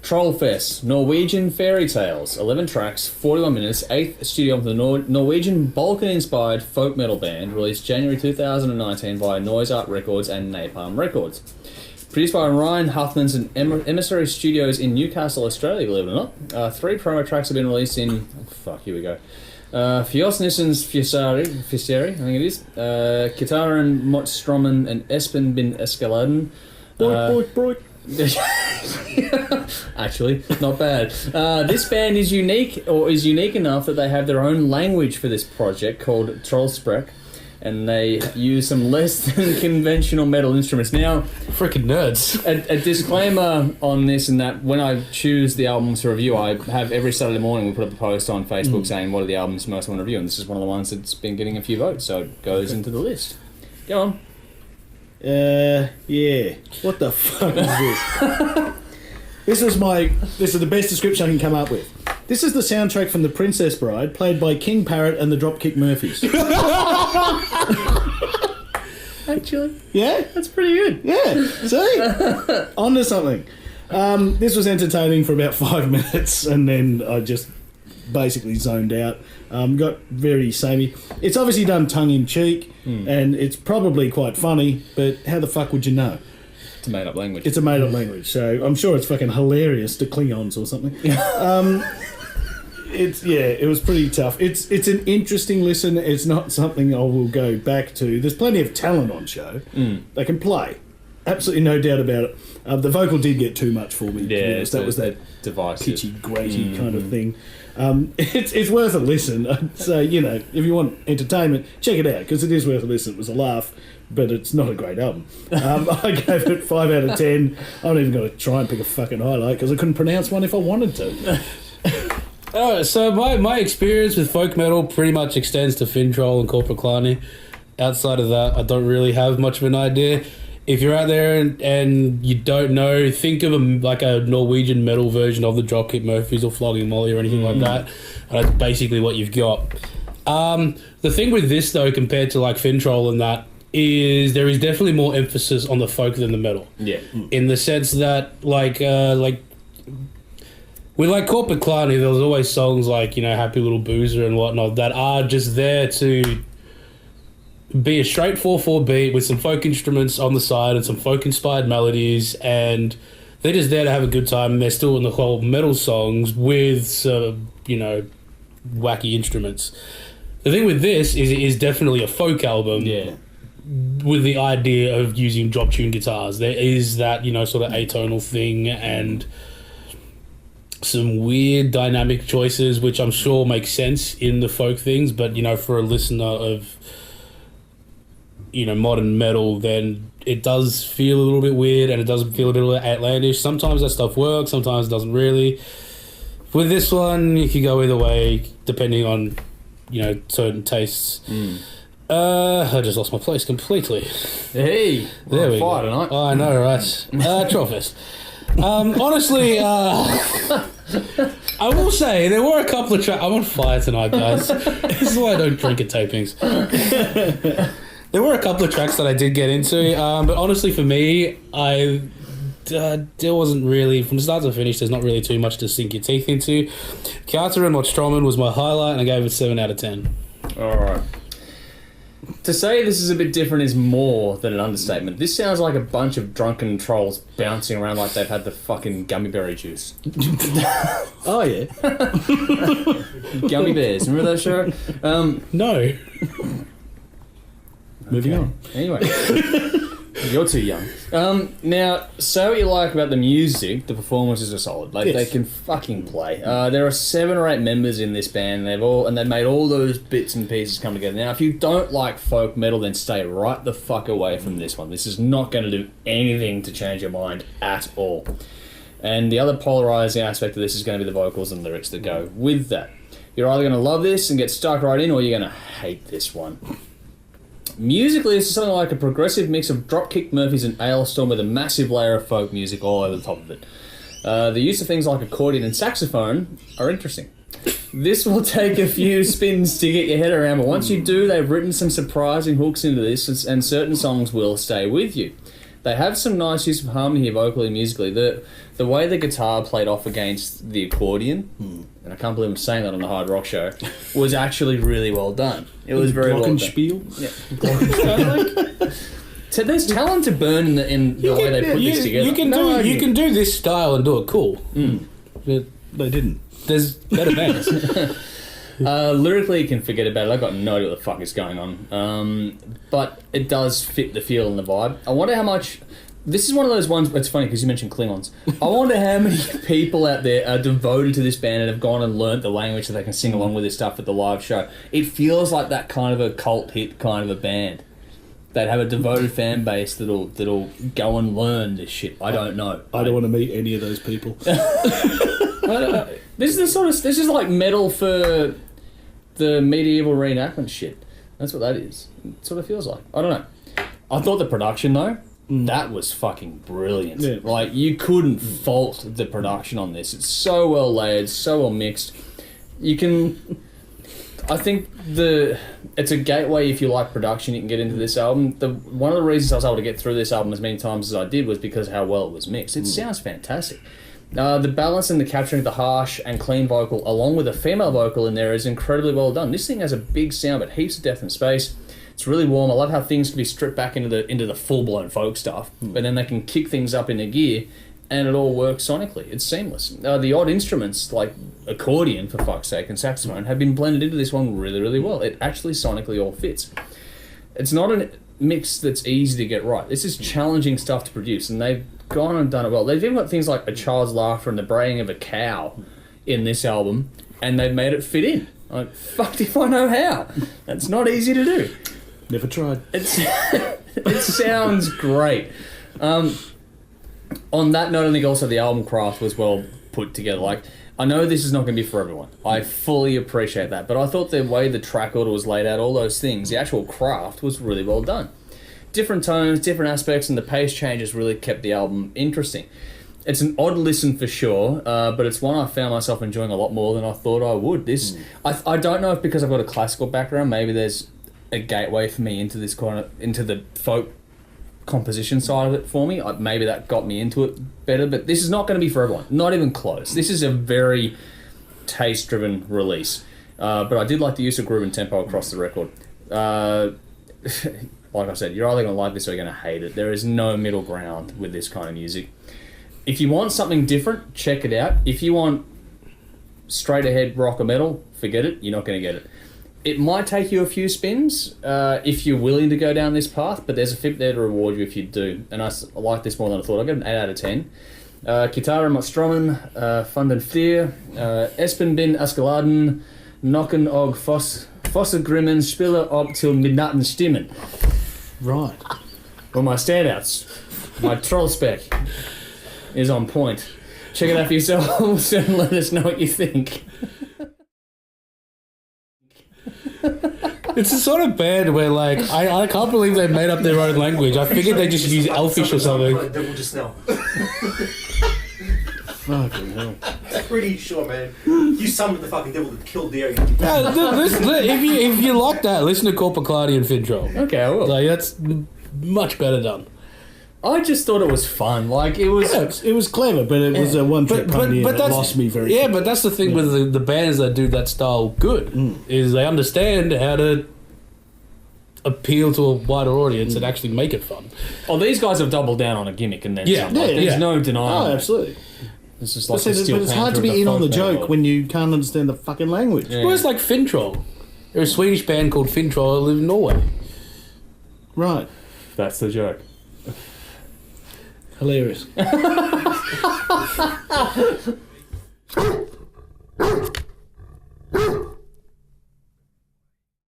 Trollfest, Norwegian Fairytales, 11 tracks, 41 minutes, 8th studio of the Norwegian Balkan-inspired folk metal band, released January 2019 via Noise Art Records and Napalm Records. Produced by Ryan Huffman's and Emissary Studios in Newcastle, Australia, believe it or not. 3 promo tracks have been released in... here we go. Fjosnissens Fjæsari, I think it is. Kjettaren, Mot Strommen, and Espen bin Eskeladen. Actually, not bad. This band is unique enough that they have their own language for this project called Trollfest, and they use some less than conventional metal instruments. Now, freaking nerds. A disclaimer on this, and that when I choose the albums to review, I have every Saturday morning we put up a post on Facebook saying what are the albums you most want to review, and this is one of the ones that's been getting a few votes, so it goes into the list. Go on. Yeah. What the fuck is this? This is the best description I can come up with. This is the soundtrack from The Princess Bride, played by King Parrot and the Dropkick Murphys. Actually, yeah, that's pretty good. Yeah, see, onto something. This was entertaining for about 5 minutes, and then I just basically zoned out. Got very samey. It's obviously done tongue-in-cheek, and it's probably quite funny, but how the fuck would you know? It's a made-up language. It's a made-up language, so I'm sure it's fucking hilarious to Klingons or something. It was pretty tough. It's an interesting listen. It's not something I will go back to. There's plenty of talent on show. They can play. Absolutely no doubt about it. The vocal did get too much for me. Yeah, that was that divisive, pitchy, grating kind of thing. It's worth a listen. I'd say, if you want entertainment, check it out, because it is worth a listen. It was a laugh, but it's not a great album. I gave it 5 out of 10. I'm not even going to try and pick a fucking highlight, because I couldn't pronounce one if I wanted to. So my experience with folk metal pretty much extends to Fintroll and Corporate Clarny. Outside of that, I don't really have much of an idea. If you're out there and you don't know, think of a Norwegian metal version of the Dropkick Murphys or Flogging Molly or anything like that. And that's basically what you've got. The thing with this, though, compared to like Fintroll and that, is there is definitely more emphasis on the folk than the metal. Yeah. In the sense that, with like Corporate Clarny, there was always songs like, Happy Little Boozer and whatnot that are just there to be a straight 4/4 beat with some folk instruments on the side and some folk-inspired melodies, and they're just there to have a good time, and they're still in the whole metal songs with some, wacky instruments. The thing with this is it is definitely a folk album. Yeah. With the idea of using drop tune guitars. There is that, sort of atonal thing and some weird dynamic choices, which I'm sure make sense in the folk things, but, for a listener of, modern metal, then it does feel a little bit weird and it does feel a bit outlandish. Sometimes that stuff works, sometimes it doesn't really. With this one, you can go either way, depending on, certain tastes. I just lost my place completely. Hey, there we go. Tonight. Oh, I know, right? Trollfest. Honestly, I will say there were a couple of tracks. I'm on fire tonight, guys. This is why I don't drink at tapings. There were a couple of tracks that I did get into, but honestly, for me, there wasn't really, from start to finish, there's not really too much to sink your teeth into. Kjettaren and Strommen was my highlight, and I gave it 7 out of 10. Alright. To say this is a bit different is more than an understatement. This sounds like a bunch of drunken trolls bouncing around like they've had the fucking gummy berry juice. Oh, yeah. Gummy bears. Remember that show? No. Moving on. Anyway. You're too young. Now, say what you like about the music, the performances are solid. Like, They can fucking play. There are 7 or 8 members in this band, and they've made all those bits and pieces come together. Now, if you don't like folk metal, then stay right the fuck away from this one. This is not going to do anything to change your mind at all. And the other polarising aspect of this is going to be the vocals and lyrics that go with that. You're either going to love this and get stuck right in, or you're going to hate this one. Musically, this is something like a progressive mix of Dropkick Murphys and Ailstorm with a massive layer of folk music all over the top of it. The use of things like accordion and saxophone are interesting. This will take a few spins to get your head around, but once you do, they've written some surprising hooks into this, and certain songs will stay with you. They have some nice use of harmony here, vocally, musically. The way the guitar played off against the accordion, and I can't believe I'm saying that on the Hard Rock Show, was actually really well done. It was very well done. Glockenspiel? Yeah. So there's talent to burn in the way they put this together. You can do this style and do it cool. They didn't. There's better bands. Lyrically, you can forget about it. I've got no idea what the fuck is going on. But it does fit the feel and the vibe. I wonder how much... This is one of those ones... It's funny because you mentioned Klingons. I wonder how many people out there are devoted to this band and have gone and learnt the language so they can sing along with this stuff at the live show. It feels like that kind of a cult hit kind of a band. They'd have a devoted fan base that'll go and learn this shit. I don't know. I don't want to meet any of those people. This is like metal for the medieval reenactment shit. That's what that is. That's what it feels like. I don't know. I thought the production though, that was fucking brilliant. Yeah. Like you couldn't fault the production on this. It's so well layered, so well mixed. You can. I think it's a gateway if you like production. You can get into this album. One of the reasons I was able to get through this album as many times as I did was because of how well it was mixed. It sounds fantastic. The balance and the capturing of the harsh and clean vocal, along with a female vocal in there, is incredibly well done. This thing has a big sound, but heaps of depth and space. It's really warm. I love how things can be stripped back into the full blown folk stuff, but then they can kick things up into gear, and it all works sonically. It's seamless. The odd instruments, like accordion, for fuck's sake, and saxophone, have been blended into this one really, really well. It actually sonically all fits. It's not a mix that's easy to get right. This is challenging stuff to produce, and they've gone and done it well. They've even got things like a child's laughter and the braying of a cow in this album, and they've made it fit in. Like, fuck if I know how. That's not easy to do. Never tried. It sounds great. On that note, I think also the album craft was well put together. Like, I know this is not going to be for everyone. I fully appreciate that. But I thought the way the track order was laid out, all those things, the actual craft was really well done. Different tones, different aspects, and the pace changes really kept the album interesting. It's an odd listen for sure, but it's one I found myself enjoying a lot more than I thought I would. I don't know if because I've got a classical background, maybe there's a gateway for me into this kind of into the folk composition side of it for me. Maybe that got me into it better, but this is not going to be for everyone. Not even close. This is a very taste-driven release, but I did like the use of groove and tempo across the record. Like I said, you're either going to like this or you're going to hate it. There is no middle ground with this kind of music. If you want something different, check it out. If you want straight ahead rock or metal, forget it. You're not going to get it. It might take you a few spins if you're willing to go down this path, but there's a fit there to reward you if you do. And I like this more than I thought. I'll get an 8 out of 10. Kjettaren met Strommen, Funden Flier, Espen bin Askeladen, Nokken og Fossegrimmen spiller op til midnatten stimmen. Right. Well, my standouts, my troll spec is on point. Check it out for yourselves and let us know what you think. It's the sort of band where, like, I can't believe they made up their own language. I figured they just use Elfish or something. Devil just now. Fucking hell. Pretty sure, man. You summoned the fucking devil that killed the area. If you like that, listen to Corpaclani and Fintroll. Okay, I will. Like, that's much better done. I just thought it was fun. Like, it was... Yeah, it was clever, but it was a one-trick pony and it lost me very quickly. But that's the thing with the bands that do that style good, is they understand how to appeal to a wider audience and actually make it fun. Oh, these guys have doubled down on a gimmick and then some. Like, there's no denying. Oh, absolutely. It's just like but it's hard to be in on the joke when you can't understand the fucking language. Yeah. Well, it's like Fintroll. There's a Swedish band called Fintroll that live in Norway. Right. That's the joke. Hilarious.